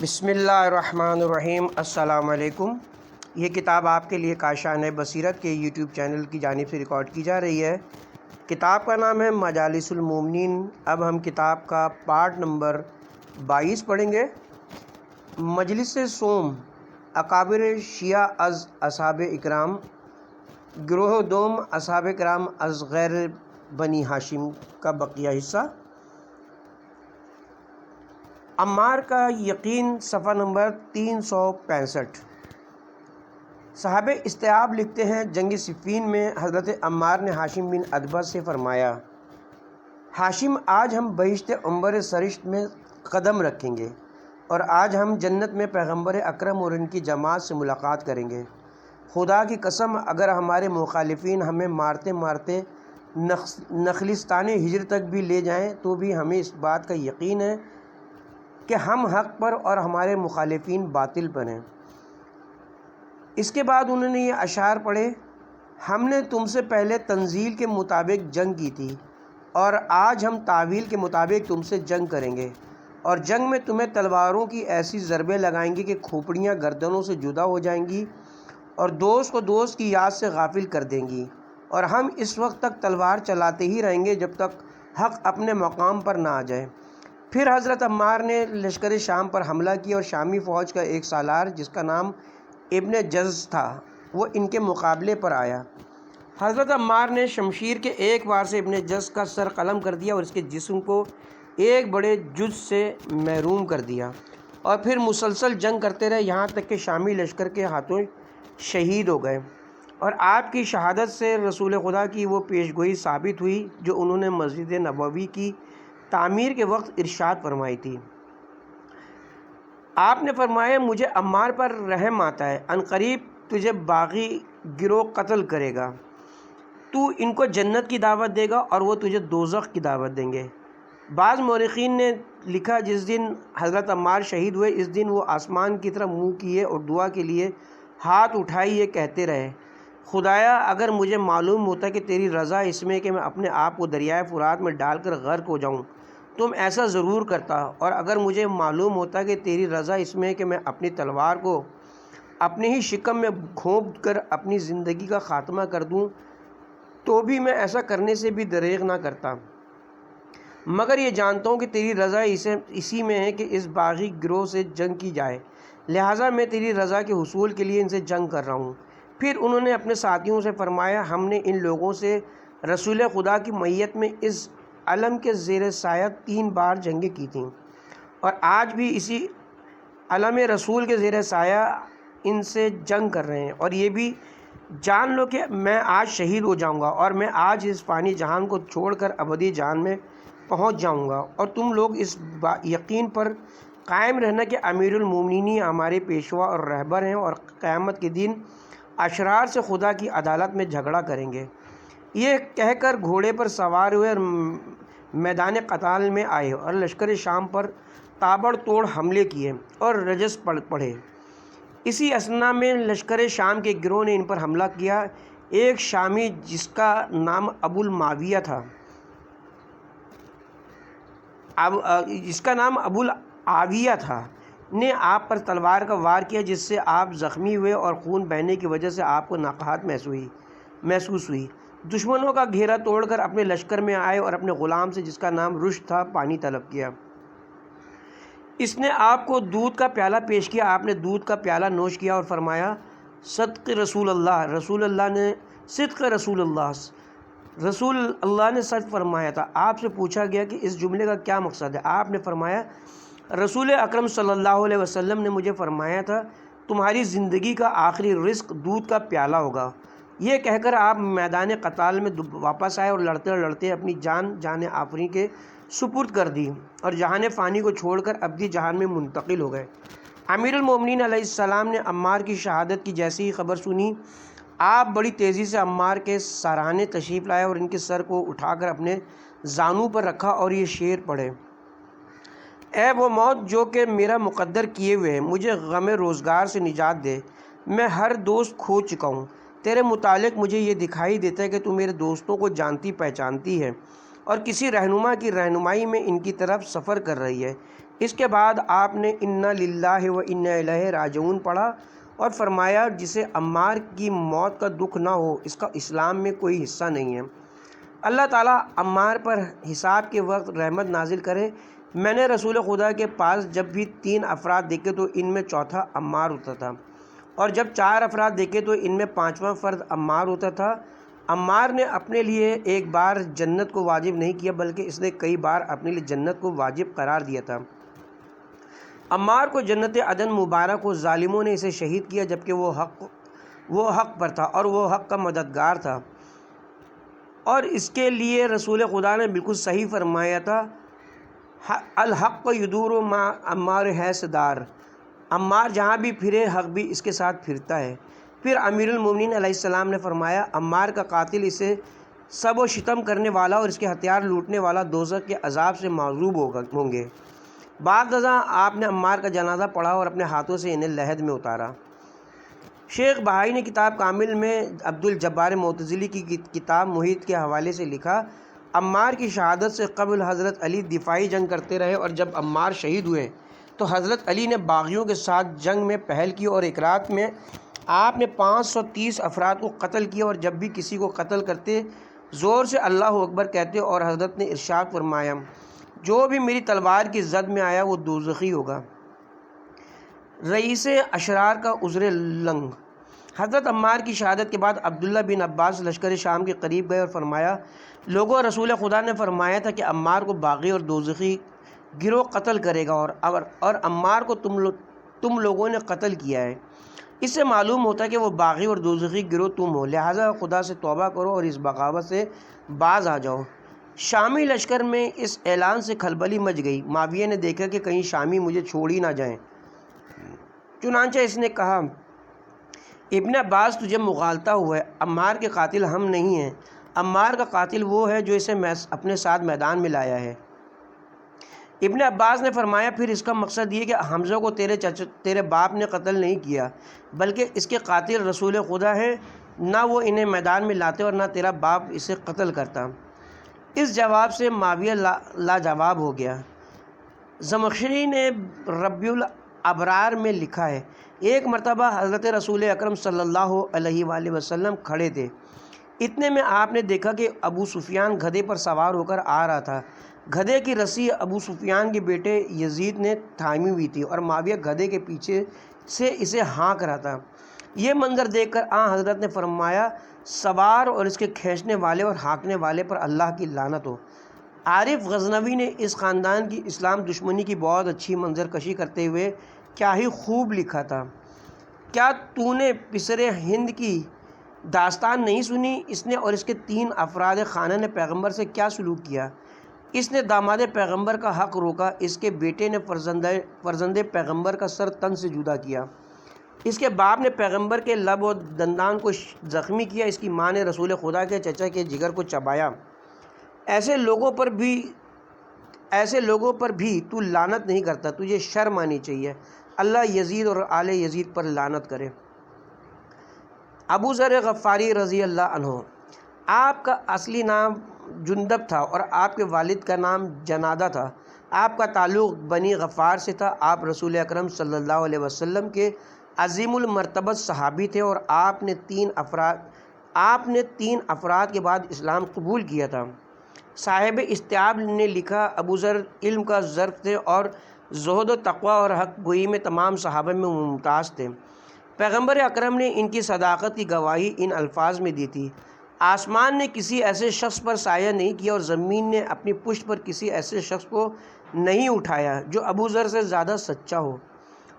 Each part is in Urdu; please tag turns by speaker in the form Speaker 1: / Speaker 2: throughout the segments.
Speaker 1: بسم اللہ الرحمن الرحیم۔ السلام علیکم۔ یہ کتاب آپ کے لیے کاشان بصیرت کے یوٹیوب چینل کی جانب سے ریکارڈ کی جا رہی ہے۔ کتاب کا نام ہے مجالس المومنین۔ اب ہم کتاب کا پارٹ نمبر 22 پڑھیں گے۔ مجلس سوم اکابر شیعہ از اصحاب اکرام، گروہ دوم اصحاب کرام از غیر بنی ہاشم کا بقیہ حصہ۔ عمار کا یقین، صفحہ نمبر 365۔ صاحب استیاب لکھتے ہیں، جنگ صفین میں حضرت عمار نے ہاشم بن عتبہ سے فرمایا، ہاشم آج ہم بہشت عنبر سرشت میں قدم رکھیں گے اور آج ہم جنت میں پیغمبر اکرم اور ان کی جماعت سے ملاقات کریں گے۔ خدا کی قسم اگر ہمارے مخالفین ہمیں مارتے مارتے نخلستان ہجر تک بھی لے جائیں تو بھی ہمیں اس بات کا یقین ہے کہ ہم حق پر اور ہمارے مخالفین باطل پر ہیں۔ اس کے بعد انہوں نے یہ اشعار پڑھے، ہم نے تم سے پہلے تنزیل کے مطابق جنگ کی تھی اور آج ہم تعویل کے مطابق تم سے جنگ کریں گے، اور جنگ میں تمہیں تلواروں کی ایسی ضربیں لگائیں گے کہ کھوپڑیاں گردنوں سے جدا ہو جائیں گی اور دوست کو دوست کی یاد سے غافل کر دیں گی، اور ہم اس وقت تک تلوار چلاتے ہی رہیں گے جب تک حق اپنے مقام پر نہ آ جائے۔ پھر حضرت عمار نے لشکر شام پر حملہ کیا اور شامی فوج کا ایک سالار جس کا نام ابن جز تھا وہ ان کے مقابلے پر آیا۔ حضرت عمار نے شمشیر کے ایک وار سے ابن جز کا سر قلم کر دیا اور اس کے جسم کو ایک بڑے جز سے محروم کر دیا، اور پھر مسلسل جنگ کرتے رہے یہاں تک کہ شامی لشکر کے ہاتھوں شہید ہو گئے، اور آپ کی شہادت سے رسول خدا کی وہ پیشگوئی ثابت ہوئی جو انہوں نے مسجد نبوی کی تعمیر کے وقت ارشاد فرمائی تھی۔ آپ نے فرمایا، مجھے عمار پر رحم آتا ہے، ان قریب تجھے باغی گروہ قتل کرے گا، تو ان کو جنت کی دعوت دے گا اور وہ تجھے دوزخ کی دعوت دیں گے۔ بعض مورخین نے لکھا، جس دن حضرت عمار شہید ہوئے اس دن وہ آسمان کی طرف منہ کیے اور دعا کے لیے ہاتھ اٹھائے یہ کہتے رہے، خدایا اگر مجھے معلوم ہوتا کہ تیری رضا اس میں کہ میں اپنے آپ کو دریائے فرات میں ڈال کر غرق ہو جاؤں تم ایسا ضرور کرتا، اور اگر مجھے معلوم ہوتا کہ تیری رضا اس میں کہ میں اپنی تلوار کو اپنے ہی شکم میں گھونپ کر اپنی زندگی کا خاتمہ کر دوں تو بھی میں ایسا کرنے سے بھی دریغ نہ کرتا، مگر یہ جانتا ہوں کہ تیری رضا اسی میں ہے کہ اس باغی گروہ سے جنگ کی جائے، لہٰذا میں تیری رضا کے حصول کے لیے ان سے جنگ کر رہا ہوں۔ پھر انہوں نے اپنے ساتھیوں سے فرمایا، ہم نے ان لوگوں سے رسول خدا کی معیت میں اس علم کے زیر سایہ 3 بار جنگیں کی تھیں، اور آج بھی اسی علم رسول کے زیر سایہ ان سے جنگ کر رہے ہیں، اور یہ بھی جان لو کہ میں آج شہید ہو جاؤں گا اور میں آج اس فانی جہان کو چھوڑ کر ابدی جان میں پہنچ جاؤں گا، اور تم لوگ اس یقین پر قائم رہنا کہ امیر المومنین ہمارے پیشوا اور رہبر ہیں، اور قیامت کے دن اشرار سے خدا کی عدالت میں جھگڑا کریں گے۔ یہ کہہ کر گھوڑے پر سوار ہوئے اور میدان قتال میں آئے اور لشکر شام پر تابڑ توڑ حملے کیے اور رجس پڑھے۔ اسی اثنا میں لشکر شام کے گروہ نے ان پر حملہ کیا۔ ایک شامی جس کا نام ابو العاویہ تھا نے آپ پر تلوار کا وار کیا، جس سے آپ زخمی ہوئے اور خون بہنے کی وجہ سے آپ کو نقاہت محسوس ہوئی۔ دشمنوں کا گھیرا توڑ کر اپنے لشکر میں آئے اور اپنے غلام سے جس کا نام رشد تھا پانی طلب کیا۔ اس نے آپ کو دودھ کا پیالہ پیش کیا، آپ نے دودھ کا پیالہ نوش کیا اور فرمایا، صدق رسول اللہ، رسول اللہ نے سچ فرمایا تھا۔ آپ سے پوچھا گیا کہ اس جملے کا کیا مقصد ہے؟ آپ نے فرمایا، رسول اکرم صلی اللہ علیہ وسلم نے مجھے فرمایا تھا تمہاری زندگی کا آخری رزق دودھ کا پیالہ ہوگا۔ یہ کہہ کر آپ میدان قتال میں واپس آئے اور لڑتے لڑتے اپنی جان آفریں کے سپرد کر دی اور جہان فانی کو چھوڑ کر ابدی جہان میں منتقل ہو گئے۔ امیر المومنین علیہ السلام نے عمار کی شہادت کی جیسی ہی خبر سنی، آپ بڑی تیزی سے عمار کے سرانے تشریف لائے اور ان کے سر کو اٹھا کر اپنے زانوں پر رکھا اور یہ شعر پڑھے، اے وہ موت جو کہ میرا مقدر کیے ہوئے ہے، مجھے غم روزگار سے نجات دے، میں ہر دوست کھو چکا ہوں، تیرے متعلق مجھے یہ دکھائی دیتا ہے کہ تو میرے دوستوں کو جانتی پہچانتی ہے اور کسی رہنما کی رہنمائی میں ان کی طرف سفر کر رہی ہے، اس کے بعد آپ نے انا للہ و انا الیہ راجعون پڑھا اور فرمایا جسے عمار کی موت کا دکھ نہ ہو اس کا اسلام میں کوئی حصہ نہیں ہے۔ اللہ تعالیٰ عمار پر حساب کے وقت رحمت نازل کرے۔ میں نے رسول خدا کے پاس جب بھی 3 افراد دیکھے تو ان میں چوتھا عمار ہوتا تھا، اور جب 4 افراد دیکھے تو ان میں 5واں فرد عمار ہوتا تھا۔ عمار نے اپنے لیے ایک بار جنت کو واجب نہیں کیا بلکہ اس نے کئی بار اپنے لیے جنت کو واجب قرار دیا تھا۔ عمار کو جنت عدن مبارک ہو، ظالموں نے اسے شہید کیا جبکہ وہ حق پر تھا اور وہ حق کا مددگار تھا، اور اس کے لیے رسول خدا نے بالکل صحیح فرمایا تھا، الحق یدور ما عمار ہے صدار، عمار جہاں بھی پھرے حق بھی اس کے ساتھ پھرتا ہے۔ پھر امیر المومنین علیہ السلام نے فرمایا عمار کا قاتل اسے سب و شتم کرنے والا اور اس کے ہتھیار لوٹنے والا دوزخ کے عذاب سے معذوب ہوں گے۔ بعد ازاں آپ نے عمار کا جنازہ پڑھا اور اپنے ہاتھوں سے انہیں لحد میں اتارا۔ شیخ بہائی نے کتاب کامل میں عبد الجبار معتزلی کی کتاب محیط کے حوالے سے لکھا، عمار کی شہادت سے قبل حضرت علی دفاعی جنگ کرتے رہے، اور جب عمار شہید ہوئے تو حضرت علی نے باغیوں کے ساتھ جنگ میں پہل کی، اور ایک رات میں آپ نے 530 افراد کو قتل کیا، اور جب بھی کسی کو قتل کرتے زور سے اللہ اکبر کہتے، اور حضرت نے ارشاد فرمایا جو بھی میری تلوار کی زد میں آیا وہ دوزخی ہوگا۔ رئیس اشرار کا عذر لنگ۔ حضرت عمار کی شہادت کے بعد عبداللہ بن عباس لشکر شام کے قریب گئے اور فرمایا لوگوں، رسول خدا نے فرمایا تھا کہ عمار کو باغی اور دوزخی گروہ قتل کرے گا، اور عمار کو تم لوگوں نے قتل کیا ہے۔ اس سے معلوم ہوتا ہے کہ وہ باغی اور دوزخی گروہ تم ہو، لہٰذا خدا سے توبہ کرو اور اس بغاوت سے باز آ جاؤ۔ شامی لشکر میں اس اعلان سے کھلبلی مچ گئی۔ معاویہ نے دیکھا کہ کہیں شامی مجھے چھوڑ ہی نہ جائیں، چنانچہ اس نے کہا ابن عباس تجھے مغالطہ ہوا ہے، عمار کے قاتل ہم نہیں ہیں، عمار کا قاتل وہ ہے جو اسے اپنے ساتھ میدان میں لایا ہے۔ ابن عباس نے فرمایا پھر اس کا مقصد یہ کہ حمزہ کو تیرے باپ نے قتل نہیں کیا بلکہ اس کے قاتل رسول خدا ہیں، نہ وہ انہیں میدان میں لاتے اور نہ تیرا باپ اسے قتل کرتا۔ اس جواب سے معاویہ لاجواب ہو گیا۔ زمخشری نے ربیع الابرار میں لکھا ہے ایک مرتبہ حضرت رسول اکرم صلی اللہ علیہ وآلہ وسلم کھڑے تھے، اتنے میں آپ نے دیکھا کہ ابو سفیان گدھے پر سوار ہو کر آ رہا تھا۔ گدھے کی رسی ابو سفیان کے بیٹے یزید نے تھامی ہوئی تھی اور معاویہ گدھے کے پیچھے سے اسے ہانک رہا تھا۔ یہ منظر دیکھ کر حضرت نے فرمایا سوار اور اس کے کھینچنے والے اور ہانکنے والے پر اللہ کی لعنت ہو۔ عارف غزنوی نے اس خاندان کی اسلام دشمنی کی بہت اچھی منظر کشی کرتے ہوئے کیا ہی خوب لکھا تھا، کیا تو نے پسر ہند کی داستان نہیں سنی؟ اس نے اور اس کے 3 افراد خانہ نے پیغمبر سے کیا سلوک کیا؟ اس نے داماد پیغمبر کا حق روکا، اس کے بیٹے نے فرزند پیغمبر کا سر تن سے جدا کیا، اس کے باپ نے پیغمبر کے لب و دندان کو زخمی کیا، اس کی ماں نے رسول خدا کے چچا کے جگر کو چبایا۔ ایسے لوگوں پر بھی تو لعنت نہیں کرتا، تجھے شرم آنی چاہیے، اللہ یزید اور آل یزید پر لعنت کرے۔ ابو ذر غفاری رضی اللہ عنہ، آپ کا اصلی نام جندب تھا اور آپ کے والد کا نام جنادہ تھا۔ آپ کا تعلق بنی غفار سے تھا۔ آپ رسول اکرم صلی اللہ علیہ وسلم کے عظیم المرتبت صحابی تھے اور آپ نے 3 افراد کے بعد اسلام قبول کیا تھا۔ صاحب استیاب نے لکھا ابو ذر علم کا ظرف تھے اور زہد و تقوی اور حق گوئی میں تمام صحابہ میں ممتاز تھے۔ پیغمبر اکرم نے ان کی صداقت کی گواہی ان الفاظ میں دی تھی، آسمان نے کسی ایسے شخص پر سایہ نہیں کیا اور زمین نے اپنی پشت پر کسی ایسے شخص کو نہیں اٹھایا جو ابو ذر سے زیادہ سچا ہو۔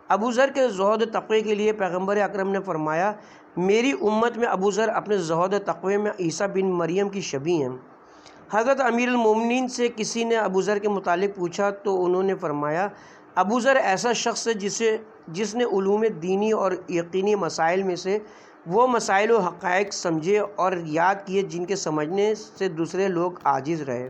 Speaker 1: ابو ذر کے زہد و تقوی کے لیے پیغمبر اکرم نے فرمایا میری امت میں ابو ذر اپنے زہد و تقوی میں عیسیٰ بن مریم کی شبیہ ہیں۔ حضرت امیر المومنین سے کسی نے ابو ذر کے متعلق پوچھا تو انہوں نے فرمایا ابو ذر ایسا شخص ہے جس نے علوم دینی اور یقینی مسائل میں سے وہ مسائل و حقائق سمجھے اور یاد کیے جن کے سمجھنے سے دوسرے لوگ عاجز رہے۔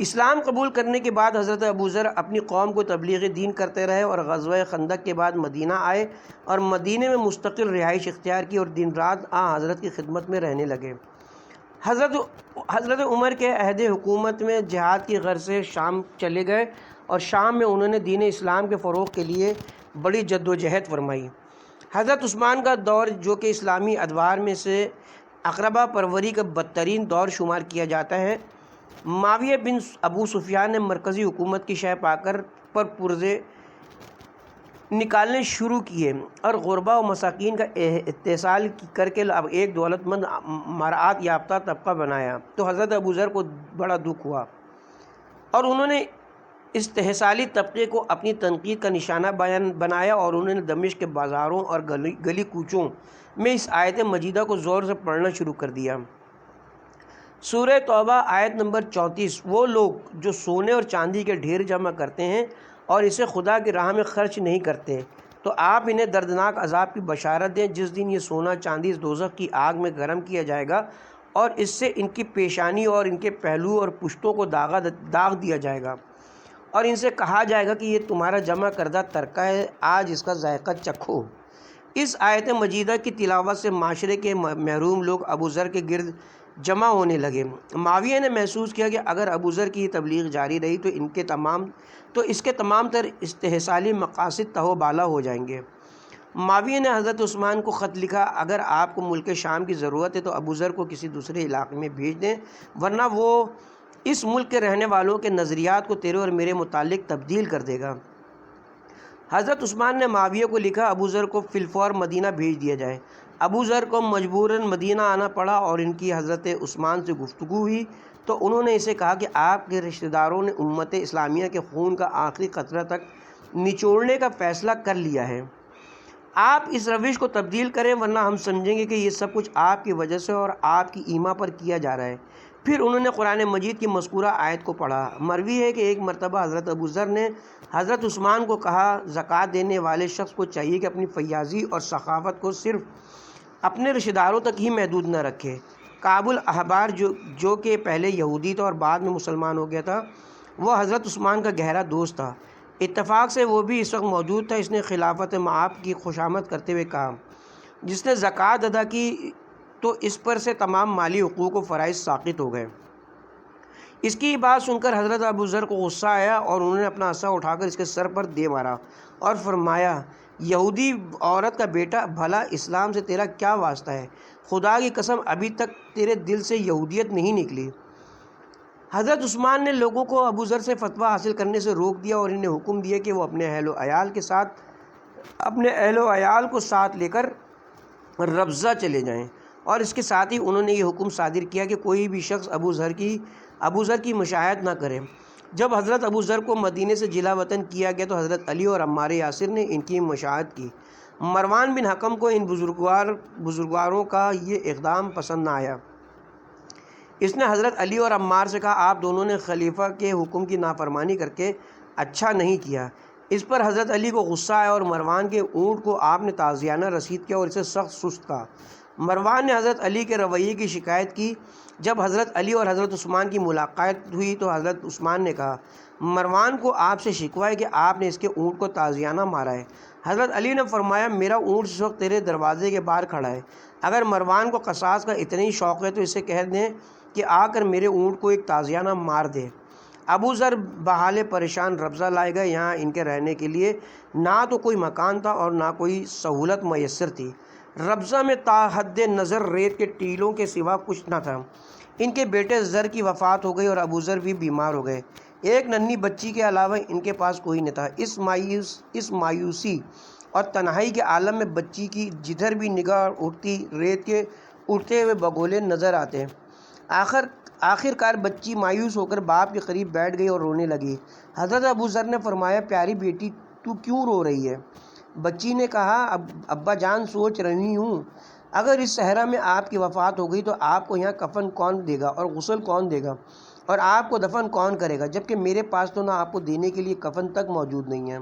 Speaker 1: اسلام قبول کرنے کے بعد حضرت ابو ذر اپنی قوم کو تبلیغ دین کرتے رہے اور غزوہ خندق کے بعد مدینہ آئے اور مدینہ میں مستقل رہائش اختیار کی اور دن رات حضرت کی خدمت میں رہنے لگے۔ حضرت عمر کے عہد حکومت میں جہاد کی غرض سے شام چلے گئے اور شام میں انہوں نے دین اسلام کے فروغ کے لیے بڑی جد و جہد فرمائی۔ حضرت عثمان کا دور جو کہ اسلامی ادوار میں سے اقربا پروری کا بدترین دور شمار کیا جاتا ہے، معاویہ بن ابو سفیان نے مرکزی حکومت کی شہ پا کر پر پرزے نکالنے شروع کیے اور غربا و مساکین کا اتصال کر کے اب ایک دولت مند مراعات یافتہ طبقہ بنایا، تو حضرت ابوذر کو بڑا دکھ ہوا اور انہوں نے استحصالی طبقے کو اپنی تنقید کا نشانہ بنایا اور انہوں نے دمشق کے بازاروں اور گلی کوچوں میں اس آیت مجیدہ کو زور سے پڑھنا شروع کر دیا۔ سورہ توبہ آیت نمبر 34، وہ لوگ جو سونے اور چاندی کے ڈھیر جمع کرتے ہیں اور اسے خدا کی راہ میں خرچ نہیں کرتے، تو آپ انہیں دردناک عذاب کی بشارت دیں، جس دن یہ سونا چاندی اس دوزخ کی آگ میں گرم کیا جائے گا اور اس سے ان کی پیشانی اور ان کے پہلو اور پشتوں کو داغ دیا جائے گا، اور ان سے کہا جائے گا کہ یہ تمہارا جمع کردہ ترکہ ہے، آج اس کا ذائقہ چکھو۔ اس آیت مجیدہ کی تلاوت سے معاشرے کے محروم لوگ ابوذر کے گرد جمع ہونے لگے۔ معاویہ نے محسوس کیا کہ اگر ابوذر کی تبلیغ جاری رہی تو اس کے تمام تر استحصالی مقاصد تہو بالا ہو جائیں گے۔ معاویہ نے حضرت عثمان کو خط لکھا، اگر آپ کو ملک شام کی ضرورت ہے تو ابوذر کو کسی دوسرے علاقے میں بھیج دیں، ورنہ وہ اس ملک کے رہنے والوں کے نظریات کو تیرے اور میرے متعلق تبدیل کر دے گا۔ حضرت عثمان نے معاویہ کو لکھا ابوذر کو فی الفور مدینہ بھیج دیا جائے۔ ابوذر کو مجبوراً مدینہ آنا پڑا اور ان کی حضرت عثمان سے گفتگو ہوئی تو انہوں نے اسے کہا کہ آپ کے رشتہ داروں نے امت اسلامیہ کے خون کا آخری قطرہ تک نچوڑنے کا فیصلہ کر لیا ہے، آپ اس روش کو تبدیل کریں ورنہ ہم سمجھیں گے کہ یہ سب کچھ آپ کی وجہ سے اور آپ کی ایما پر کیا جا رہا ہے۔ پھر انہوں نے قرآن مجید کی مذکورہ آیت کو پڑھا۔ مروی ہے کہ ایک مرتبہ حضرت ابوذر نے حضرت عثمان کو کہا، زکوٰۃ دینے والے شخص کو چاہیے کہ اپنی فیاضی اور سخاوت کو صرف اپنے رشتہ داروں تک ہی محدود نہ رکھے۔ کعب الاحبار جو کہ پہلے یہودی تھا اور بعد میں مسلمان ہو گیا تھا، وہ حضرت عثمان کا گہرا دوست تھا۔ اتفاق سے وہ بھی اس وقت موجود تھا۔ اس نے خلافت مآب کی خوشامد کرتے ہوئے کہا، جس نے زکوٰۃ ادا کی تو اس پر سے تمام مالی حقوق و فرائض ساقط ہو گئے۔ اس کی بات سن کر حضرت ابوذر کو غصہ آیا اور انہوں نے اپنا عصا اٹھا کر اس کے سر پر دے مارا اور فرمایا، یہودی عورت کا بیٹا، بھلا اسلام سے تیرا کیا واسطہ ہے؟ خدا کی قسم ابھی تک تیرے دل سے یہودیت نہیں نکلی۔ حضرت عثمان نے لوگوں کو ابوذر سے فتویٰ حاصل کرنے سے روک دیا اور انہیں حکم دیا کہ وہ اپنے اہل و عیال کو ساتھ لے کر ربضہ چلے جائیں، اور اس کے ساتھ ہی انہوں نے یہ حکم صادر کیا کہ کوئی بھی شخص ابوذر کی مشاہد نہ کرے۔ جب حضرت ابوذر کو مدینے سے جلا وطن کیا گیا تو حضرت علی اور عمار یاسر نے ان کی مشاہد کی۔ مروان بن حکم کو ان بزرگواروں کا یہ اقدام پسند نہ آیا۔ اس نے حضرت علی اور عمار سے کہا، آپ دونوں نے خلیفہ کے حکم کی نافرمانی کر کے اچھا نہیں کیا۔ اس پر حضرت علی کو غصہ آیا اور مروان کے اونٹ کو آپ نے تازیانہ رسید کیا اور اسے سخت سست کہا۔ مروان نے حضرت علی کے رویے کی شکایت کی۔ جب حضرت علی اور حضرت عثمان کی ملاقات ہوئی تو حضرت عثمان نے کہا، مروان کو آپ سے شکوہ ہے کہ آپ نے اس کے اونٹ کو تازیانہ مارا ہے۔ حضرت علی نے فرمایا، میرا اونٹ اس وقت تیرے دروازے کے باہر کھڑا ہے، اگر مروان کو قصاص کا اتنا ہی شوق ہے تو اسے کہہ دیں کہ آ کر میرے اونٹ کو ایک تازیانہ مار دے۔ ابوذر بحال پریشان ربضہ لائے گئے۔ یہاں ان کے رہنے کے لیے نہ تو کوئی مکان تھا اور نہ کوئی سہولت میسر تھی۔ ربضہ میں تا حد نظر ریت کے ٹیلوں کے سوا کچھ نہ تھا۔ ان کے بیٹے زر کی وفات ہو گئی اور ابوذر بھی بیمار ہو گئے۔ ایک ننھی بچی کے علاوہ ان کے پاس کوئی نہ تھا۔ اس مایوسی اور تنہائی کے عالم میں بچی کی جدھر بھی نگاہ اٹھتی ریت کے اٹھتے ہوئے بگولے نظر آتے۔ آخر کار بچی مایوس ہو کر باپ کے قریب بیٹھ گئی اور رونے لگی۔ حضرت ابوذر نے فرمایا، پیاری بیٹی، تو کیوں رو رہی ہے؟ بچی نے کہا، ابا جان، سوچ رہی ہوں اگر اس صحرا میں آپ کی وفات ہو گئی تو آپ کو یہاں کفن کون دے گا اور غسل کون دے گا اور آپ کو دفن کون کرے گا، جبکہ میرے پاس تو نہ آپ کو دینے کے لیے کفن تک موجود نہیں ہے۔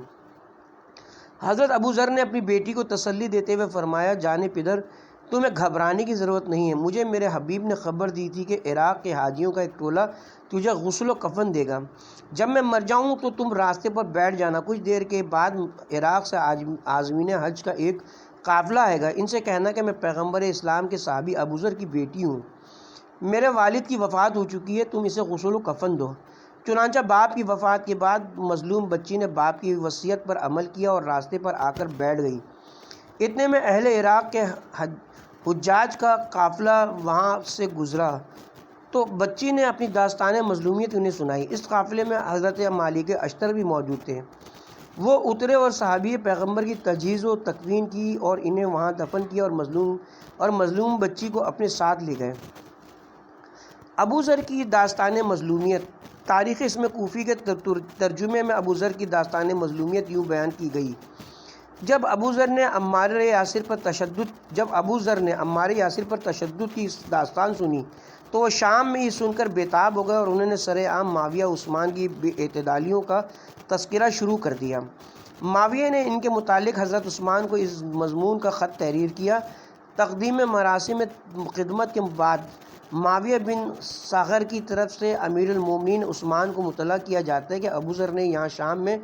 Speaker 1: حضرت ابوذر نے اپنی بیٹی کو تسلی دیتے ہوئے فرمایا، جانے پدر، تمہیں گھبرانے کی ضرورت نہیں ہے۔ مجھے میرے حبیب نے خبر دی تھی کہ عراق کے حاجیوں کا ایک ٹولہ تجھے غسل و کفن دے گا۔ جب میں مر جاؤں تو تم راستے پر بیٹھ جانا۔ کچھ دیر کے بعد عراق سے عازمین حج کا ایک قافلہ آئے گا۔ ان سے کہنا کہ میں پیغمبر اسلام کے صحابی ابوذر کی بیٹی ہوں، میرے والد کی وفات ہو چکی ہے، تم اسے غسل و کفن دو۔ چنانچہ باپ کی وفات کے بعد مظلوم بچی نے باپ کی وصیت پر عمل کیا اور راستے پر آ کر بیٹھ گئی۔ اتنے میں اہل عراق کے حجاج کا قافلہ وہاں سے گزرا تو بچی نے اپنی داستان مظلومیت انہیں سنائی۔ اس قافلے میں حضرت مالک اشتر بھی موجود تھے۔ وہ اترے اور صحابی پیغمبر کی تجہیز و تکفین کی اور انہیں وہاں دفن کیا اور مظلوم بچی کو اپنے ساتھ لے گئے۔ ابو ذر کی داستان مظلومیت۔ تاریخ اسم کوفی کے ترجمے میں ابو ذر کی داستان مظلومیت یوں بیان کی گئی: جب ابو ذر نے عمار یاسر پر تشدد کی داستان سنی تو وہ شام میں یہ سن کر بےتاب ہو گئے اور انہوں نے سرعام معاویہ عثمان کی بے اعتدالیوں کا تذکرہ شروع کر دیا۔ معاویہ نے ان کے متعلق حضرت عثمان کو اس مضمون کا خط تحریر کیا۔ تقدیم مراسم خدمت کے بعد معاویہ بن صغر کی طرف سے امیر المومنین عثمان کو مطلع کیا جاتا ہے کہ ابو ذر نے یہاں شام میں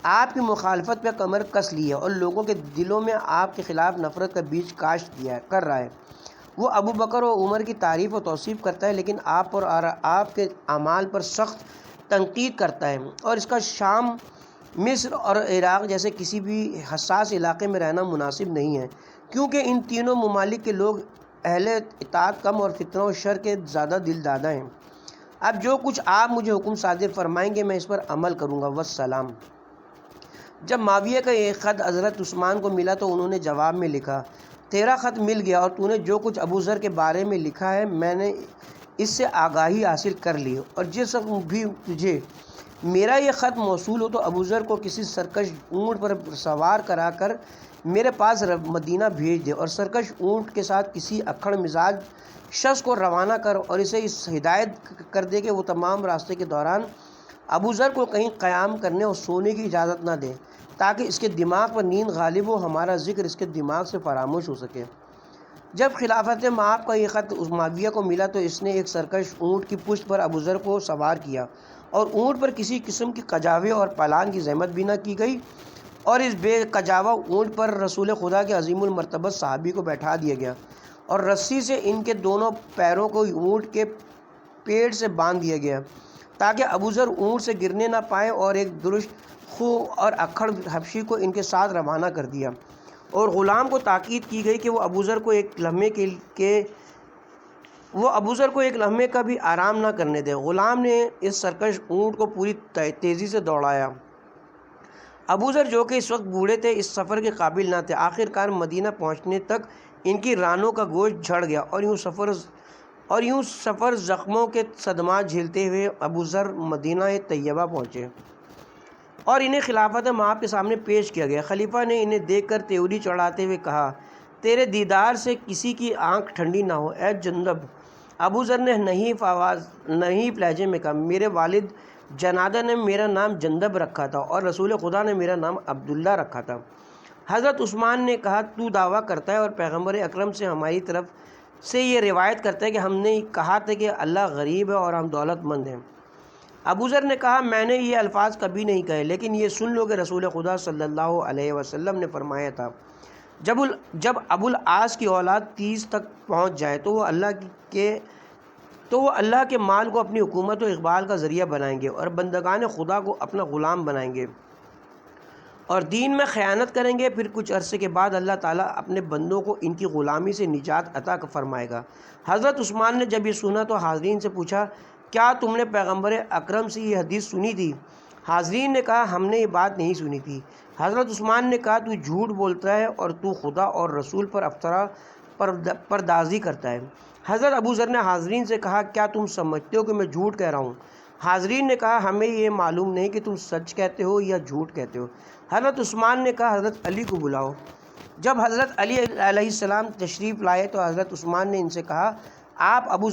Speaker 1: آپ کی مخالفت پہ کمر کس لی ہے اور لوگوں کے دلوں میں آپ کے خلاف نفرت کا بیج کاشت کر رہا ہے۔ وہ ابو بکر و عمر کی تعریف و توصیف کرتا ہے لیکن آپ پر اور آپ کے اعمال پر سخت تنقید کرتا ہے، اور اس کا شام، مصر اور عراق جیسے کسی بھی حساس علاقے میں رہنا مناسب نہیں ہے، کیونکہ ان تینوں ممالک کے لوگ اہل اطاعت کم اور فتنہ و شر کے زیادہ دل دادہ ہیں۔ اب جو کچھ آپ مجھے حکم صادر فرمائیں گے میں اس پر عمل کروں گا، والسلام۔ جب معاویہ کا ایک خط حضرت عثمان کو ملا تو انہوں نے جواب میں لکھا: تیرا خط مل گیا اور تو نے جو کچھ ابو ذر کے بارے میں لکھا ہے میں نے اس سے آگاہی حاصل کر لی، اور جس وقت بھی تجھے میرا یہ خط موصول ہو تو ابو ذر کو کسی سرکش اونٹ پر سوار کرا کر میرے پاس مدینہ بھیج دے، اور سرکش اونٹ کے ساتھ کسی اکھڑ مزاج شخص کو روانہ کر اور اسے اس ہدایت کر دے کہ وہ تمام راستے کے دوران ابو ذر کو کہیں قیام کرنے اور سونے کی اجازت نہ دے تاکہ اس کے دماغ پر نیند غالب ہو، ہمارا ذکر اس کے دماغ سے فراموش ہو سکے۔ جب خلافت مآب کا یہ خط معاویہ کو ملا تو اس نے ایک سرکش اونٹ کی پشت پر ابو ذر کو سوار کیا، اور اونٹ پر کسی قسم کی کجاوے اور پالان کی زحمت بھی نہ کی گئی، اور اس بے کجاوا اونٹ پر رسول خدا کے عظیم المرتبت صحابی کو بیٹھا دیا گیا، اور رسی سے ان کے دونوں پیروں کو اونٹ کے پیٹ سے باندھ دیا گیا تاکہ ابو ذر اونٹ سے گرنے نہ پائے، اور ایک درشت خو اور اکھڑ حبشی کو ان کے ساتھ روانہ کر دیا، اور غلام کو تاکید کی گئی کہ وہ ابو ذر کو ایک لمحے کا بھی آرام نہ کرنے دے۔ غلام نے اس سرکش اونٹ کو پوری تیزی سے دوڑایا۔ ابو ذر جو کہ اس وقت بوڑھے تھے اس سفر کے قابل نہ تھے۔ آخر کار مدینہ پہنچنے تک ان کی رانوں کا گوشت جھڑ گیا، اور یوں سفر زخموں کے صدمات جھیلتے ہوئے ابو ذر مدینہ طیبہ پہنچے اور انہیں خلافت مآب کے سامنے پیش کیا گیا۔ خلیفہ نے انہیں دیکھ کر تیوری چڑھاتے ہوئے کہا: تیرے دیدار سے کسی کی آنکھ ٹھنڈی نہ ہو اے جندب۔ ابو ذر نے نحیف لہجے میں کہا: میرے والد جنادہ نے میرا نام جندب رکھا تھا اور رسول خدا نے میرا نام عبداللہ رکھا تھا۔ حضرت عثمان نے کہا: تو دعویٰ کرتا ہے اور پیغمبر اکرم سے ہماری طرف سے یہ روایت کرتا ہے کہ ہم نے کہا تھا کہ اللہ غریب ہے اور ہم دولت مند ہیں۔ ابو ذر نے کہا: میں نے یہ الفاظ کبھی نہیں کہے، لیکن یہ سن لو کہ رسول خدا صلی اللہ علیہ وسلم نے فرمایا تھا جب ابو العاص کی اولاد 30 تک پہنچ جائے تو وہ اللہ کے مال کو اپنی حکومت و اقبال کا ذریعہ بنائیں گے اور بندگان خدا کو اپنا غلام بنائیں گے اور دین میں خیانت کریں گے۔ پھر کچھ عرصے کے بعد اللہ تعالیٰ اپنے بندوں کو ان کی غلامی سے نجات عطا فرمائے گا۔ حضرت عثمان نے جب یہ سنا تو حاضرین سے پوچھا: کیا تم نے پیغمبر اکرم سے یہ حدیث سنی تھی؟ حاضرین نے کہا: ہم نے یہ بات نہیں سنی تھی۔ حضرت عثمان نے کہا: تو جھوٹ بولتا ہے اور تو خدا اور رسول پر افطرا پردازی کرتا ہے۔ حضرت ابو ذر نے حاضرین سے کہا: کیا تم سمجھتے ہو کہ میں جھوٹ کہہ رہا ہوں؟ حاضرین نے کہا: ہمیں یہ معلوم نہیں کہ تم سچ کہتے ہو یا جھوٹ کہتے ہو۔ حضرت عثمان نے کہا: حضرت علی کو بلاؤ۔ جب حضرت علی علیہ السلام تشریف لائے تو حضرت عثمان نے ان سے کہا: آپ ابو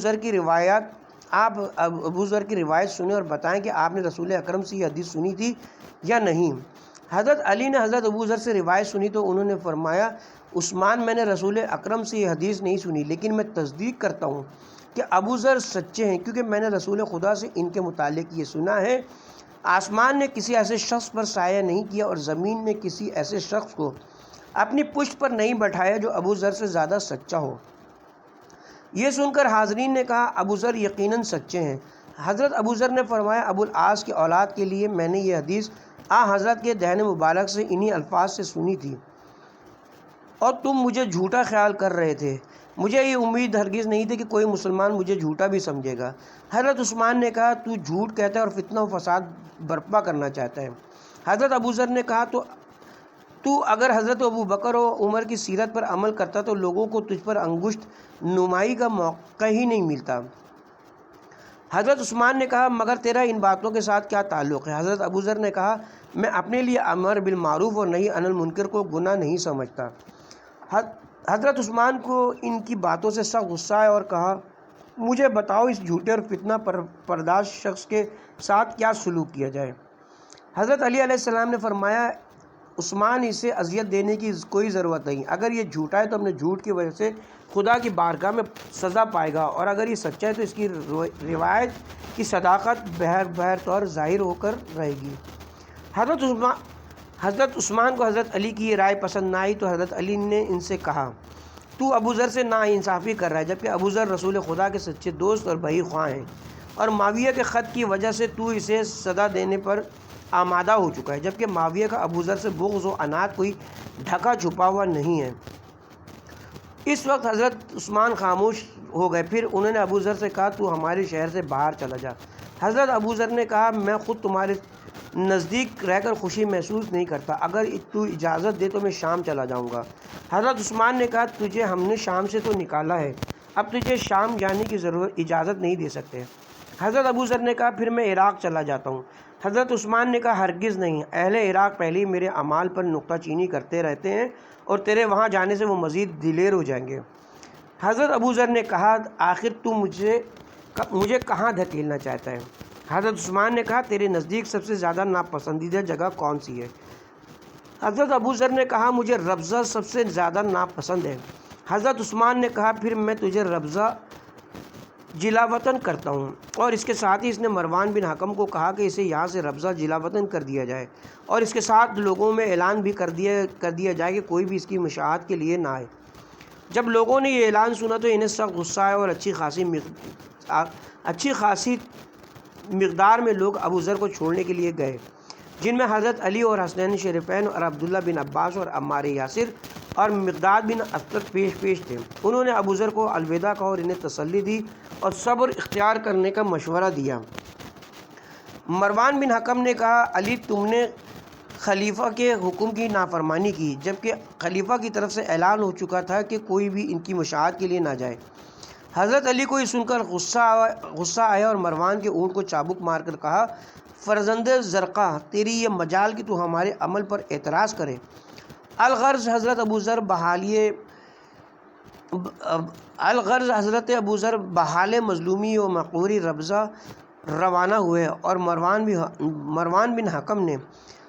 Speaker 1: ذر کی روایت سنیں اور بتائیں کہ آپ نے رسول اکرم سے یہ حدیث سنی تھی یا نہیں۔ حضرت علی نے حضرت ابو ذر سے روایت سنی تو انہوں نے فرمایا: عثمان، میں نے رسول اکرم سے یہ حدیث نہیں سنی، لیکن میں تصدیق کرتا ہوں کہ ابو ذر سچے ہیں، کیونکہ میں نے رسول خدا سے ان کے متعلق یہ سنا ہے: آسمان نے کسی ایسے شخص پر سایہ نہیں کیا اور زمین نے کسی ایسے شخص کو اپنی پشت پر نہیں بٹھایا جو ابو ذر سے زیادہ سچا ہو۔ یہ سن کر حاضرین نے کہا: ابو ذر یقیناً سچے ہیں۔ حضرت ابو ذر نے فرمایا ابو العاص کی اولاد کے لیے میں نے یہ حدیث حضرت کے دہن مبارک سے انہی الفاظ سے سنی تھی اور تم مجھے جھوٹا خیال کر رہے تھے. مجھے یہ امید ہرگز نہیں تھی کہ کوئی مسلمان مجھے جھوٹا بھی سمجھے گا. حضرت عثمان نے کہا تو جھوٹ کہتا ہے اور فتنہ و فساد برپا کرنا چاہتا ہے. حضرت ابو ذر نے کہا تو اگر حضرت ابو بکر و عمر کی سیرت پر عمل کرتا تو لوگوں کو تجھ پر انگشت نمائی کا موقع ہی نہیں ملتا. حضرت عثمان نے کہا مگر تیرا ان باتوں کے ساتھ کیا تعلق ہے؟ حضرت ابو ذر نے کہا میں اپنے لیے امر بالمعروف اور نہی عن المنکر کو گناہ نہیں سمجھتا. حضرت عثمان کو ان کی باتوں سے سخت غصہ آیا اور کہا مجھے بتاؤ اس جھوٹے اور فتنہ پرداز شخص کے ساتھ کیا سلوک کیا جائے؟ حضرت علی علیہ السلام نے فرمایا عثمان اسے اذیت دینے کی کوئی ضرورت نہیں. اگر یہ جھوٹا ہے تو اپنے جھوٹ کی وجہ سے خدا کی بارگاہ میں سزا پائے گا اور اگر یہ سچا ہے تو اس کی روایت کی صداقت بہر طور ظاہر ہو کر رہے گی. حضرت عثمان کو حضرت علی کی یہ رائے پسند نہ آئی تو حضرت علی نے ان سے کہا تو ابو ذر سے ناانصافی کر رہا ہے جبکہ ابو ذر رسول خدا کے سچے دوست اور بھائی خواہ ہیں اور معاویہ کے خط کی وجہ سے تو اسے سزا دینے پر آمادہ ہو چکا ہے جبکہ معاویہ کا ابو ذر سے بغض و عناد کوئی ڈھکا چھپا ہوا نہیں ہے. اس وقت حضرت عثمان خاموش ہو گئے. پھر انہوں نے ابو ذر سے کہا تو ہمارے شہر سے باہر چلا جا. حضرت ابو ذر نے کہا میں خود تمہارے نزدیک رہ کر خوشی محسوس نہیں کرتا. اگر تو اجازت دے تو میں شام چلا جاؤں گا. حضرت عثمان نے کہا تجھے ہم نے شام سے تو نکالا ہے اب تجھے شام جانے کی اجازت نہیں دے سکتے. حضرت ابو ذر نے کہا پھر میں عراق چلا جاتا ہوں. حضرت عثمان نے کہا ہرگز نہیں. اہل عراق پہلے ہی میرے اعمال پر نکتہ چینی کرتے رہتے ہیں اور تیرے وہاں جانے سے وہ مزید دلیر ہو جائیں گے. حضرت ابو ذر نے کہا آخر تو مجھے کہاں دھکیلنا چاہتا ہے؟ حضرت عثمان نے کہا تیرے نزدیک سب سے زیادہ ناپسندیدہ جگہ کون سی ہے؟ حضرت ابو ذر نے کہا مجھے ربضہ سب سے زیادہ ناپسند ہے. حضرت عثمان نے کہا پھر میں تجھے ربضہ جلا وطن کرتا ہوں. اور اس کے ساتھ ہی اس نے مروان بن حکم کو کہا کہ اسے یہاں سے ربضہ جلا وطن کر دیا جائے اور اس کے ساتھ لوگوں میں اعلان بھی کر دیا جائے کہ کوئی بھی اس کی مشاہدت کے لیے نہ آئے. جب لوگوں نے یہ اعلان سنا تو انہیں سخت غصہ آیا اور اچھی خاصی مقدار میں لوگ ابو ذر کو چھوڑنے کے لیے گئے جن میں حضرت علی اور حسنین شریفین اور عبداللہ بن عباس اور عمار یاسر اور مقداد بن اسود پیش تھے. انہوں نے ابو ذر کو الوداع کہا اور انہیں تسلی دی اور صبر اختیار کرنے کا مشورہ دیا. مروان بن حکم نے کہا علی تم نے خلیفہ کے حکم کی نافرمانی کی جبکہ خلیفہ کی طرف سے اعلان ہو چکا تھا کہ کوئی بھی ان کی مشاہدت کے لیے نہ جائے. حضرت علی کو یہ سن کر غصہ آیا اور مروان کے اونٹ کو چابک مار کر کہا فرزند زرقا تیری یہ مجال کہ تو ہمارے عمل پر اعتراض کرے. الغرض حضرت ابو ذر بحال مظلومی و مقوری ربضہ روانہ ہوئے اور مروان بن حکم نے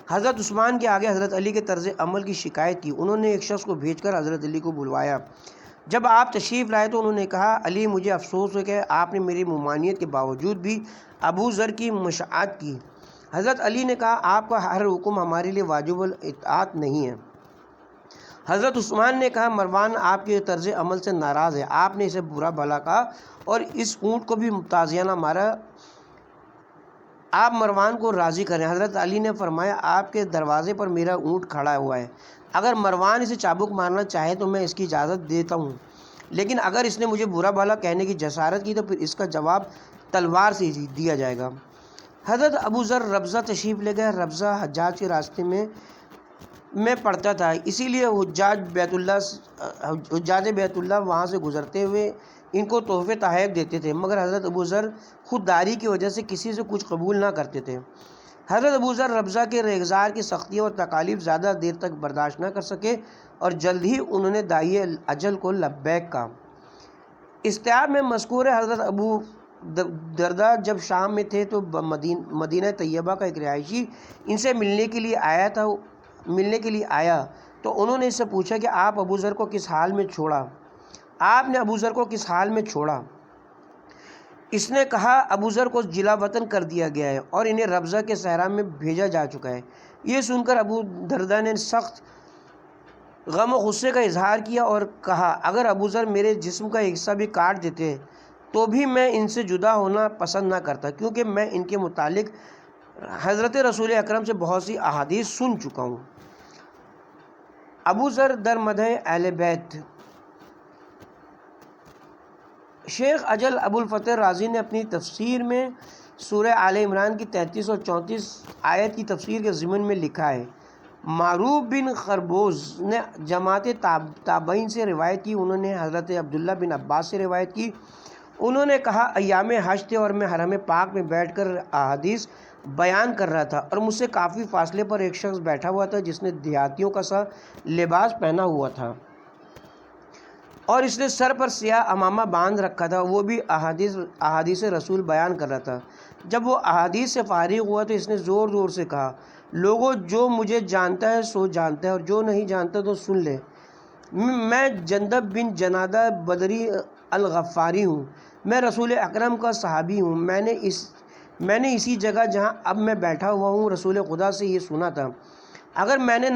Speaker 1: حضرت عثمان کے آگے حضرت علی کے طرز عمل کی شکایت کی. انہوں نے ایک شخص کو بھیج کر حضرت علی کو بلوایا. جب آپ تشریف لائے تو انہوں نے کہا علی مجھے افسوس ہے کہ آپ نے میری ممانعت کے باوجود بھی ابو ذر کی مشاہدت کی. حضرت علی نے کہا آپ کا ہر حکم ہمارے لیے واجب الاطاعت نہیں ہے. حضرت عثمان نے کہا مروان آپ کے طرز عمل سے ناراض ہے. آپ نے اسے برا بھلا کہا اور اس اونٹ کو بھی تازیانہ مارا. آپ مروان کو راضی کریں. حضرت علی نے فرمایا آپ کے دروازے پر میرا اونٹ کھڑا ہوا ہے. اگر مروان اسے چابک مارنا چاہے تو میں اس کی اجازت دیتا ہوں لیکن اگر اس نے مجھے برا بھلا کہنے کی جسارت کی تو پھر اس کا جواب تلوار سے دیا جائے گا. حضرت ابو ذر ربضہ تشریف لے گئے. ربضہ حجاج کے راستے میں پڑتا تھا اسی لیے حجاج بیت اللہ وہاں سے گزرتے ہوئے ان کو تحفے تحائف دیتے تھے مگر حضرت ابو ذر خودداری کی وجہ سے کسی سے کچھ قبول نہ کرتے تھے. حضرت ابو ذر ربضہ کے ریگزار کی سختیوں اور تکالیف زیادہ دیر تک برداشت نہ کر سکے اور جلد ہی انہوں نے داعی اجل کو لبیک کہا. استیاب میں مذکور ہے حضرت ابو دردہ جب شام میں تھے تو مدینہ طیبہ کا ایک رہائشی ان سے ملنے کے لیے آیا تو انہوں نے اس سے پوچھا کہ آپ ابو ذر کو کس حال میں چھوڑا؟ آپ نے ابو ذر کو کس حال میں چھوڑا؟ اس نے کہا ابو ذر کو جلا وطن کر دیا گیا ہے اور انہیں ربضہ کے صحرا میں بھیجا جا چکا ہے. یہ سن کر ابو دردہ نے سخت غم و غصے کا اظہار کیا اور کہا اگر ابو ذر میرے جسم کا حصہ بھی کاٹ دیتے تو بھی میں ان سے جدا ہونا پسند نہ کرتا، کیونکہ میں ان کے متعلق حضرت رسول اکرم سے بہت سی احادیث سن چکا ہوں۔ ابو ذر در مدح اہل بیت۔ شیخ اجل ابو الفتح رازی نے اپنی تفسیر میں سورہ آل عمران کی 33 اور 34 آیت کی تفسیر کے ضمن میں لکھا ہے، معروف بن خربوز نے جماعت تابعین سے روایت کی، انہوں نے حضرت عبداللہ بن عباس سے روایت کی، انہوں نے کہا ایام حج تھے اور میں حرم پاک میں بیٹھ کر احادیث بیان کر رہا تھا، اور مجھ سے کافی فاصلے پر ایک شخص بیٹھا ہوا تھا جس نے دیہاتیوں کا سا لباس پہنا ہوا تھا اور اس نے سر پر سیاہ امامہ باندھ رکھا تھا، وہ بھی احادیث رسول بیان کر رہا تھا۔ جب وہ احادیث سے فارغ ہوا تو اس نے زور زور سے کہا، لوگوں جو مجھے جانتا ہے سو جانتا ہے اور جو نہیں جانتا تو سن لے، میں جندب بن جنادہ بدری الغفاری ہوں، میں رسول اکرم کا صحابی ہوں، میں نے اسی جگہ جہاں اب میں بیٹھا ہوا ہوں رسول خدا سے یہ سنا تھا، اگر میں نے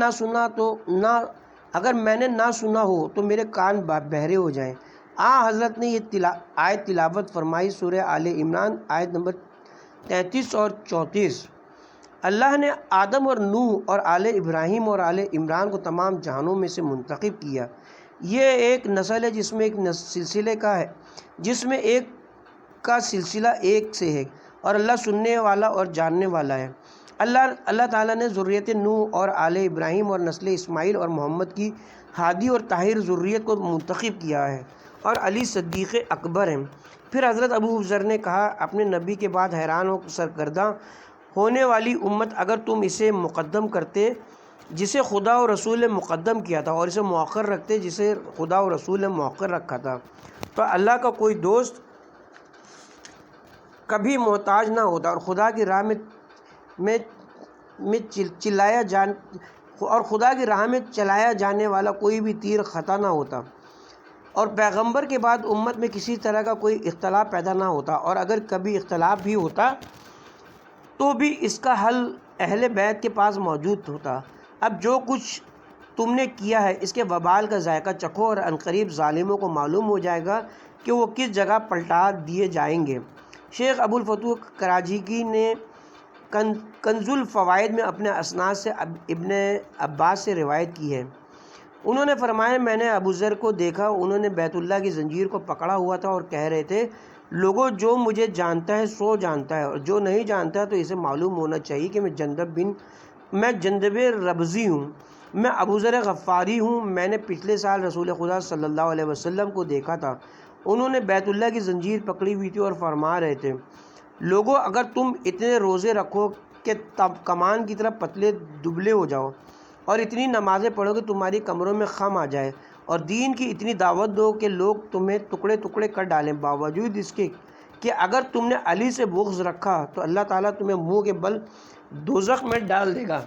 Speaker 1: نہ سنا ہو تو میرے کان بہرے ہو جائیں۔ حضرت نے یہ آیت تلاوت فرمائی، سورہ آل عمران آیت نمبر 33 اور 34۔ اللہ نے آدم اور نوح اور آل ابراہیم اور آل عمران کو تمام جہانوں میں سے منتخب کیا۔ یہ ایک نسل ہے جس میں ایک سلسلے کا ہے، جس میں ایک کا سلسلہ ایک سے ہے، اور اللہ سننے والا اور جاننے والا ہے۔ اللہ تعالیٰ نے ذریت نوح اور آل ابراہیم اور نسل اسماعیل اور محمد کی ہادی اور طاہر ذریت کو منتخب کیا ہے، اور علی صدیق اکبر ہیں۔ پھر حضرت ابو ذر نے کہا، اپنے نبی کے بعد حیران و سرگرداں ہونے والی امت، اگر تم اسے مقدم کرتے جسے خدا و رسول نے مقدم کیا تھا، اور اسے مؤخر رکھتے جسے خدا و رسول نے مؤخر رکھا تھا، تو اللہ کا کوئی دوست کبھی محتاج نہ ہوتا، اور خدا کی راہ میں چلایا جانے والا کوئی بھی تیر خطا نہ ہوتا، اور پیغمبر کے بعد امت میں کسی طرح کا کوئی اختلاف پیدا نہ ہوتا، اور اگر کبھی اختلاف بھی ہوتا تو بھی اس کا حل اہل بیت کے پاس موجود ہوتا۔ اب جو کچھ تم نے کیا ہے اس کے وبال کا ذائقہ چکھو، اور عنقریب ظالموں کو معلوم ہو جائے گا کہ وہ کس جگہ پلٹا دیے جائیں گے۔ شیخ ابو الفتوح کراجیگی نے کنز الفوائد میں اپنے اسناد سے ابن عباس سے روایت کی ہے، انہوں نے فرمایا، میں نے ابو ذر کو دیکھا، انہوں نے بیت اللہ کی زنجیر کو پکڑا ہوا تھا اور کہہ رہے تھے، لوگوں جو مجھے جانتا ہے سو جانتا ہے، اور جو نہیں جانتا تو اسے معلوم ہونا چاہیے کہ میں جندب ربزی ہوں، میں ابو ذر غفاری ہوں، میں نے پچھلے سال رسول خدا صلی اللہ علیہ وسلم کو دیکھا تھا، انہوں نے بیت اللہ کی زنجیر پکڑی ہوئی تھی اور فرما رہے تھے، لوگوں اگر تم اتنے روزے رکھو کہ کمان کی طرح پتلے دبلے ہو جاؤ، اور اتنی نمازیں پڑھو کہ تمہاری کمروں میں خم آ جائے، اور دین کی اتنی دعوت دو کہ لوگ تمہیں ٹکڑے ٹکڑے کر ڈالیں، باوجود اس کے کہ اگر تم نے علی سے بغض رکھا تو اللہ تعالیٰ تمہیں منہ کے بل دوزخ میں ڈال دے گا۔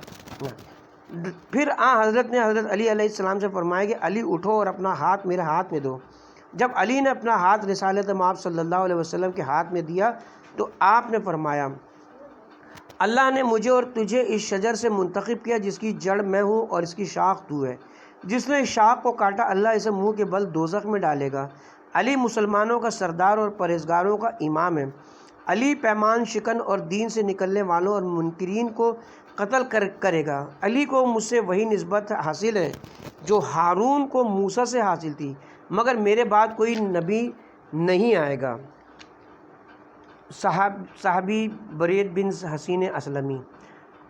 Speaker 1: پھر حضرت نے حضرت علی علیہ السلام سے فرمایا کہ علی اٹھو اور اپنا ہاتھ میرے ہاتھ میں دو۔ جب علی نے اپنا ہاتھ رسالت مآب صلی اللہ علیہ وسلم کے ہاتھ میں دیا تو آپ نے فرمایا، اللہ نے مجھے اور تجھے اس شجر سے منتخب کیا جس کی جڑ میں ہوں اور اس کی شاخ تو ہے، جس نے اس شاخ کو کاٹا اللہ اسے منہ کے بل دوزخ میں ڈالے گا۔ علی مسلمانوں کا سردار اور پرہیزگاروں کا امام ہے، علی پیمان شکن اور دین سے نکلنے والوں اور منکرین کو قتل کرے گا۔ علی کو مجھ سے وہی نسبت حاصل ہے جو ہارون کو موسیٰ سے حاصل تھی، مگر میرے بعد کوئی نبی نہیں آئے گا۔ صحابی برید بن حسین اسلمی،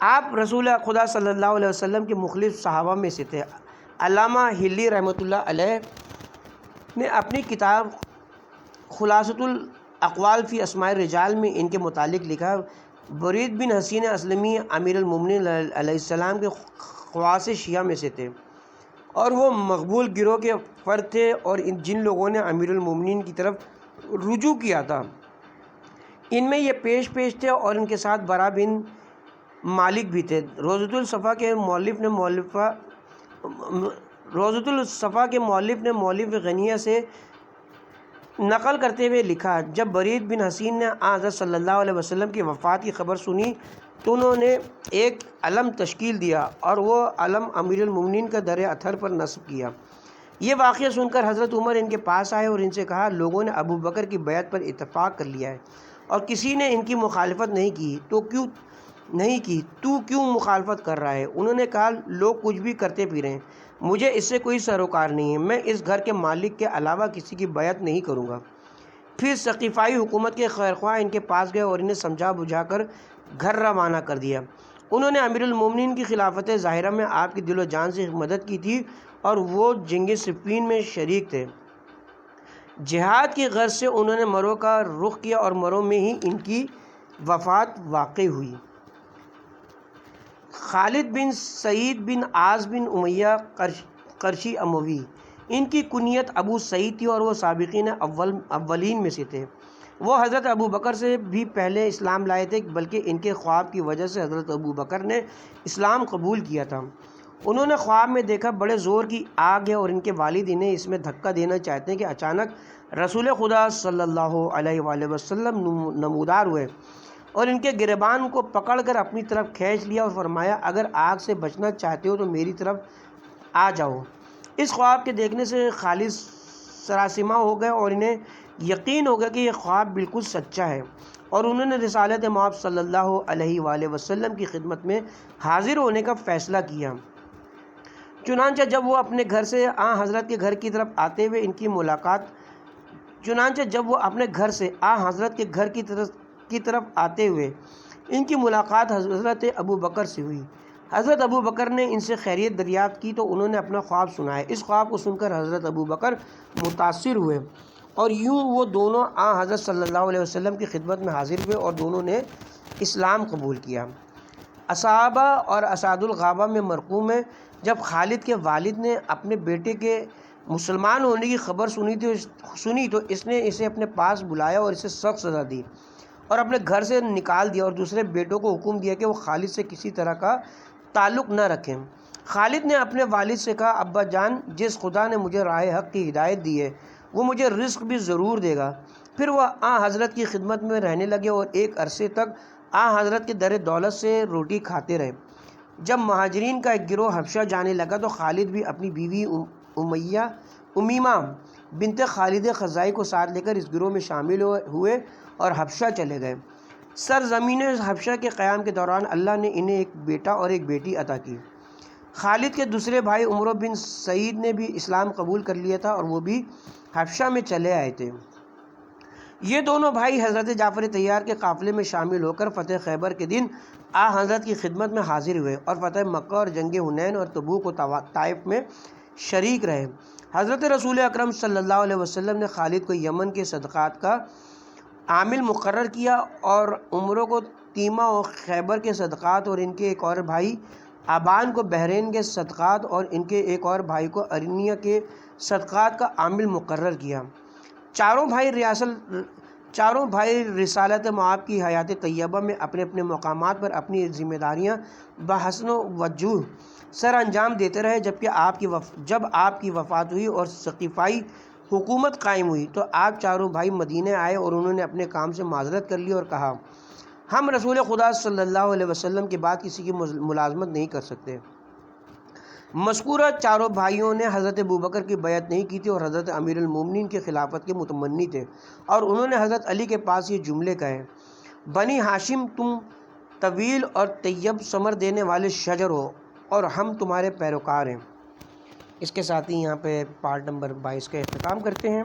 Speaker 1: آپ رسول خدا صلی اللہ علیہ وسلم کے مخلص صحابہ میں سے تھے۔ علامہ ہلی رحمۃ اللہ علیہ نے اپنی کتاب خلاصۃ الاقوال فی اسماء الرجال میں ان کے متعلق لکھا، برید بن حسین اسلمی امیر المومنین علیہ السلام کے خواص شیعہ میں سے تھے، اور وہ مقبول گروہ کے فرد تھے، اور جن لوگوں نے امیر المومنین کی طرف رجوع کیا تھا ان میں یہ پیش تھے، اور ان کے ساتھ برا بن مالک بھی تھے۔ روضۃ الصفا کے مؤلف نے مولف غنیہ سے نقل کرتے ہوئے لکھا، جب برید بن حسین نے حضرت صلی اللہ علیہ وسلم کی وفات کی خبر سنی تو انہوں نے ایک علم تشکیل دیا، اور وہ علم امیر المومنین کا در اثر پر نصب کیا۔ یہ واقعہ سن کر حضرت عمر ان کے پاس آئے اور ان سے کہا لوگوں نے ابو بکر کی بیعت پر اتفاق کر لیا ہے اور کسی نے ان کی مخالفت نہیں کی، تو کیوں مخالفت کر رہا ہے؟ انہوں نے کہا لوگ کچھ بھی کرتے پھریں، مجھے اس سے کوئی سروکار نہیں ہے، میں اس گھر کے مالک کے علاوہ کسی کی بیعت نہیں کروں گا۔ پھر ثقیفائی حکومت کے خیرخواہ ان کے پاس گئے اور انہیں سمجھا بجھا کر گھر روانہ کر دیا۔ انہوں نے امیر المومنین کی خلافت ظاہرہ میں آپ کی دل و جان سے مدد کی تھی اور وہ جنگ صفین میں شریک تھے۔ جہاد کی غرض سے انہوں نے مرو کا رخ کیا اور مرو میں ہی ان کی وفات واقع ہوئی۔ خالد بن سعید بن عاص بن امیہ قرشی اموی، ان کی کنیت ابو سعید تھی اور وہ سابقین اولین میں سے تھے۔ وہ حضرت ابو بکر سے بھی پہلے اسلام لائے تھے، بلکہ ان کے خواب کی وجہ سے حضرت ابو بکر نے اسلام قبول کیا تھا۔ انہوں نے خواب میں دیکھا بڑے زور کی آگ ہے اور ان کے والد انہیں اس میں دھکا دینا چاہتے ہیں کہ اچانک رسول خدا صلی اللہ علیہ وآلہ وسلم نمودار ہوئے اور ان کے گریبان کو پکڑ کر اپنی طرف کھینچ لیا اور فرمایا اگر آگ سے بچنا چاہتے ہو تو میری طرف آ جاؤ۔ اس خواب کے دیکھنے سے خالد سراسیمہ ہو گئے اور انہیں یقین ہو گیا کہ یہ خواب بالکل سچا ہے، اور انہوں نے رسالت مآب صلی اللہ علیہ وآلہ وسلم کی خدمت میں حاضر ہونے کا فیصلہ کیا۔ چنانچہ جب وہ اپنے گھر سے حضرت کے گھر کی طرف آتے ہوئے ان کی ملاقات حضرت ابو بکر سے ہوئی۔ حضرت ابو بکر نے ان سے خیریت دریافت کی تو انہوں نے اپنا خواب سنایا۔ اس خواب کو سن کر حضرت ابو بکر متاثر ہوئے اور یوں وہ دونوں حضرت صلی اللہ علیہ وسلم کی خدمت میں حاضر ہوئے اور دونوں نے اسلام قبول کیا۔ اصحابہ اور اسعد الغابہ میں مرقوم ہے، جب خالد کے والد نے اپنے بیٹے کے مسلمان ہونے کی خبر سنی تو اس نے اسے اپنے پاس بلایا اور اسے سخت سزا دی اور اپنے گھر سے نکال دیا اور دوسرے بیٹوں کو حکم دیا کہ وہ خالد سے کسی طرح کا تعلق نہ رکھیں۔ خالد نے اپنے والد سے کہا ابا جان، جس خدا نے مجھے راہ حق کی ہدایت دی ہے وہ مجھے رزق بھی ضرور دے گا۔ پھر وہ حضرت کی خدمت میں رہنے لگے اور ایک عرصے تک حضرت کے در دولت سے روٹی کھاتے رہے۔ جب مہاجرین کا ایک گروہ حبشہ جانے لگا تو خالد بھی اپنی بیوی امیمہ بنت خالد خزائی کو ساتھ لے کر اس گروہ میں شامل ہوئے اور حبشہ چلے گئے۔ سرزمین حبشہ کے قیام کے دوران اللہ نے انہیں ایک بیٹا اور ایک بیٹی عطا کی۔ خالد کے دوسرے بھائی عمرو بن سعید نے بھی اسلام قبول کر لیا تھا اور وہ بھی حبشہ میں چلے آئے تھے۔ یہ دونوں بھائی حضرت جعفر طیار کے قافلے میں شامل ہو کر فتح خیبر کے دن حضرت کی خدمت میں حاضر ہوئے اور فتح مکہ اور جنگ حنین اور تبوک و طائف میں شریک رہے۔ حضرت رسول اکرم صلی اللہ علیہ وسلم نے خالد کو یمن کے صدقات کا عامل مقرر کیا اور عمروں کو تیمہ و خیبر کے صدقات اور ان کے ایک اور بھائی آبان کو بحرین کے صدقات اور ان کے ایک اور بھائی کو ارنیہ کے صدقات کا عامل مقرر کیا۔ چاروں بھائی رسالت مآب کی حیات طیبہ میں اپنے اپنے مقامات پر اپنی ذمہ داریاں بحسن و وجوہ سر انجام دیتے رہے۔ جب آپ کی وفات ہوئی اور ثقیفائی حکومت قائم ہوئی تو آپ چاروں بھائی مدینہ آئے اور انہوں نے اپنے کام سے معذرت کر لی اور کہا ہم رسول خدا صلی اللہ علیہ وسلم کے بعد کسی کی ملازمت نہیں کر سکتے۔ مذکورہ چاروں بھائیوں نے حضرت ابوبکر کی بیعت نہیں کی تھی اور حضرت امیر المومنین کی خلافت کے متمنی تھے، اور انہوں نے حضرت علی کے پاس یہ جملے کہے بنی ہاشم تم طویل اور طیب ثمر دینے والے شجر ہو اور ہم تمہارے پیروکار ہیں۔ اس کے ساتھ ہی یہاں پہ پارٹ نمبر 22 کا اختتام کرتے ہیں۔